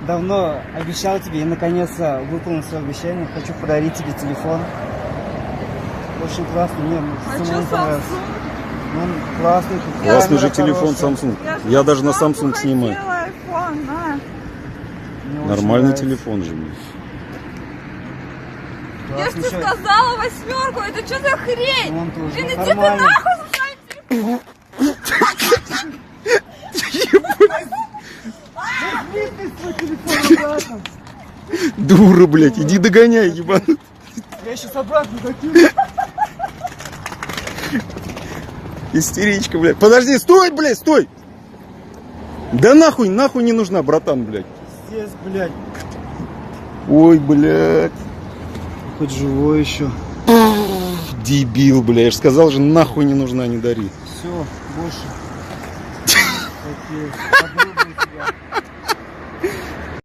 Давно обещал тебе и наконец-то выполнил свое обещание. Хочу подарить тебе телефон. Очень классный, мне самому понравился. Он классный. Классный же телефон Samsung. Я даже на Samsung снимаю. iPhone, на. Нормальный телефон же. Я же тебе сказала 8, это что за хрень? Он тоже Блин, иди ты нормальный. нахуй со своим телефоном. Дура, блядь, иди догоняй, ебаный. Я сейчас обратно закину. Истеричка, блядь. Подожди, стой, блядь, стой. Да нахуй не нужна, братан, блядь. Здесь, блядь. Ой, блядь. Хоть живой еще. Дебил, блядь. Я же сказал же, нахуй не нужна, не дари. Все, больше. Такие.